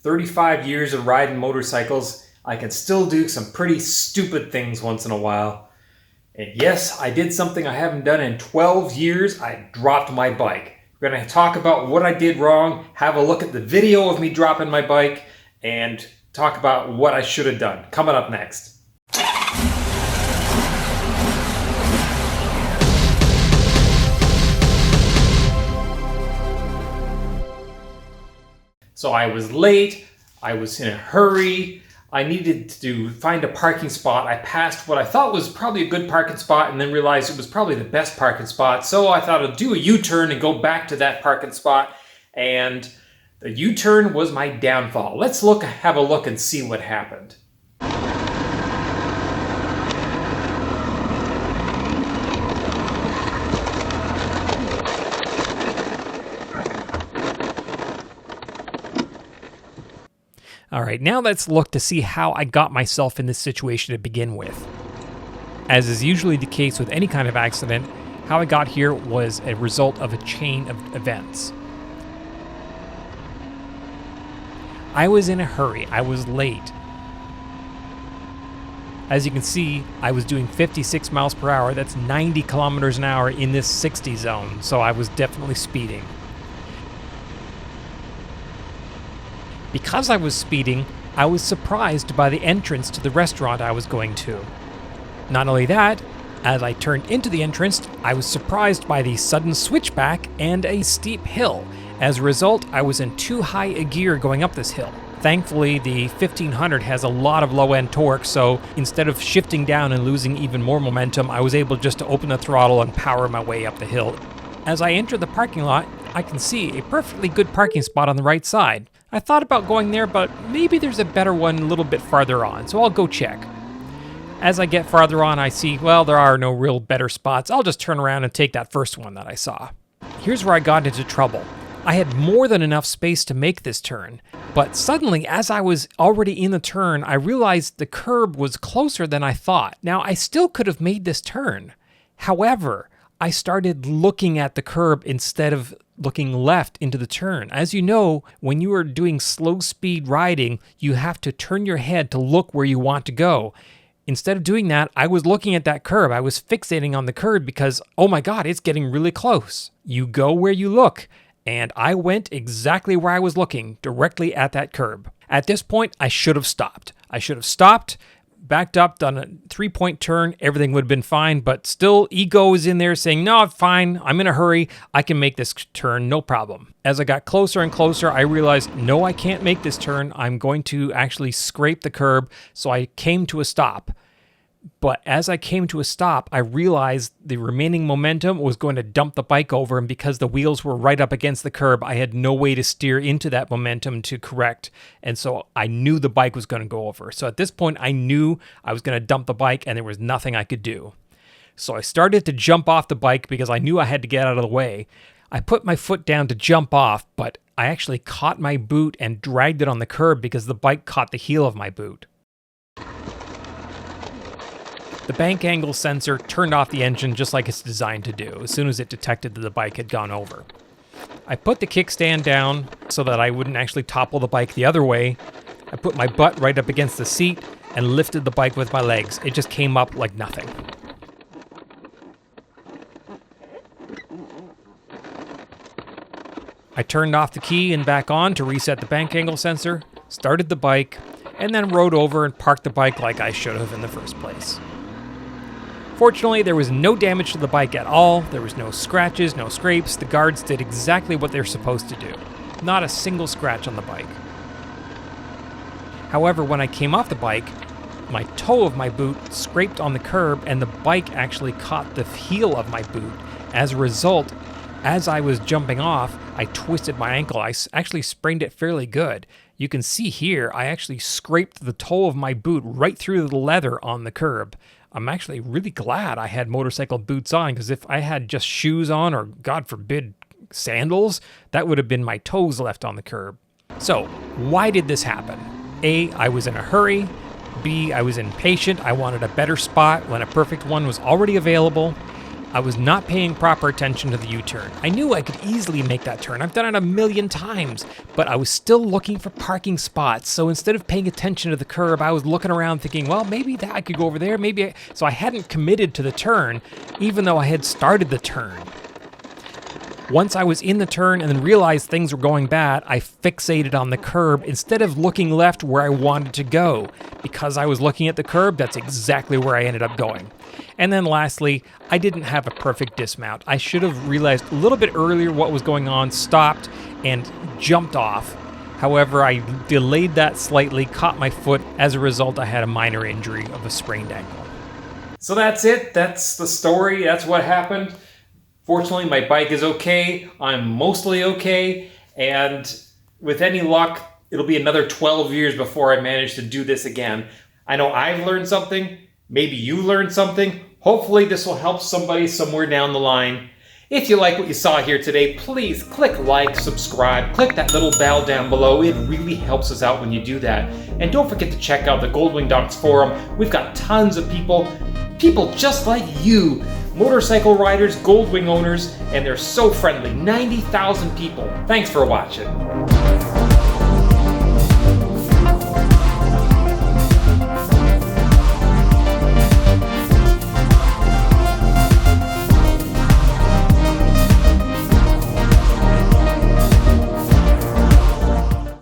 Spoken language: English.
35 years of riding motorcycles, I can still do some pretty stupid things once in a while. And yes, I did something I haven't done in 12 years. I dropped my bike. We're going to talk about what I did wrong, have a look at the video of me dropping my bike, and talk about what I should have done. Coming up next. So I was late, I was in a hurry, I needed to find a parking spot. I passed what I thought was probably a good parking spot and then realized it was probably the best parking spot. So I thought I'd do a U-turn and go back to that parking spot. And the U-turn was my downfall. Let's have a look and see what happened. All right, now let's look to see how I got myself in this situation to begin with. As is usually the case with any kind of accident, how I got here was a result of a chain of events. I was in a hurry. I was late. As you can see, I was doing 56 miles per hour. That's 90 kilometers an hour in this 60 zone, so I was definitely speeding. Because I was speeding, I was surprised by the entrance to the restaurant I was going to. Not only that, as I turned into the entrance, I was surprised by the sudden switchback and a steep hill. As a result, I was in too high a gear going up this hill. Thankfully, the 1500 has a lot of low-end torque, so instead of shifting down and losing even more momentum, I was able just to open the throttle and power my way up the hill. As I enter the parking lot, I can see a perfectly good parking spot on the right side. I thought about going there, but maybe there's a better one a little bit farther on, so I'll go check. As I get farther on, I see, well, there are no real better spots. I'll just turn around and take that first one that I saw. Here's where I got into trouble. I had more than enough space to make this turn, but suddenly, as I was already in the turn, I realized the curb was closer than I thought. Now, I still could have made this turn. However, I started looking at the curb instead of looking left into the turn. As you know, when you are doing slow speed riding, you have to turn your head to look where you want to go. Instead of doing that, I was looking at that curb. I was fixating on the curb because, oh my God, it's getting really close. You go where you look. And I went exactly where I was looking, directly at that curb. At this point, I should have stopped. Backed up, done a 3-point turn, everything would have been fine, but still ego is in there saying, no, I'm fine, I'm in a hurry, I can make this turn, no problem. As I got closer and closer, I realized, no, I can't make this turn, I'm going to actually scrape the curb, so I came to a stop. But as I came to a stop, I realized the remaining momentum was going to dump the bike over, and because the wheels were right up against the curb, I had no way to steer into that momentum to correct, and so I knew the bike was going to go over. So at this point, I knew I was going to dump the bike, and there was nothing I could do. So I started to jump off the bike because I knew I had to get out of the way. I put my foot down to jump off, but I actually caught my boot and dragged it on the curb because the bike caught the heel of my boot. The bank angle sensor turned off the engine just like it's designed to do as soon as it detected that the bike had gone over. I put the kickstand down so that I wouldn't actually topple the bike the other way. I put my butt right up against the seat and lifted the bike with my legs. It just came up like nothing. I turned off the key and back on to reset the bank angle sensor, started the bike, and then rode over and parked the bike like I should have in the first place. Fortunately, there was no damage to the bike at all. There was no scratches, no scrapes. The guards did exactly what they're supposed to do. Not a single scratch on the bike. However, when I came off the bike, my toe of my boot scraped on the curb and the bike actually caught the heel of my boot. As a result, as I was jumping off, I twisted my ankle. I actually sprained it fairly good. You can see here, I actually scraped the toe of my boot right through the leather on the curb. I'm actually really glad I had motorcycle boots on, because if I had just shoes on, or God forbid, sandals, that would have been my toes left on the curb. So, why did this happen? A, I was in a hurry. B, I was impatient. I wanted a better spot when a perfect one was already available. I was not paying proper attention to the U-turn. I knew I could easily make that turn. I've done it a million times, but I was still looking for parking spots. So instead of paying attention to the curb, I was looking around thinking, well, maybe that I could go over there. So I hadn't committed to the turn, even though I had started the turn. Once I was in the turn and then realized things were going bad, I fixated on the curb instead of looking left where I wanted to go. Because I was looking at the curb, that's exactly where I ended up going. And then lastly, I didn't have a perfect dismount. I should have realized a little bit earlier what was going on, stopped, and jumped off. However, I delayed that slightly, caught my foot. As a result, I had a minor injury of a sprained ankle. So that's it. That's the story. That's what happened. Fortunately, my bike is okay. I'm mostly okay. And with any luck, it'll be another 12 years before I manage to do this again. I know I've learned something. Maybe you learned something. Hopefully this will help somebody somewhere down the line. If you like what you saw here today, please click like, subscribe, click that little bell down below. It really helps us out when you do that. And don't forget to check out the Goldwing Docs forum. We've got tons of people just like you, motorcycle riders, Goldwing owners, and they're so friendly. 90,000 people. Thanks for watching.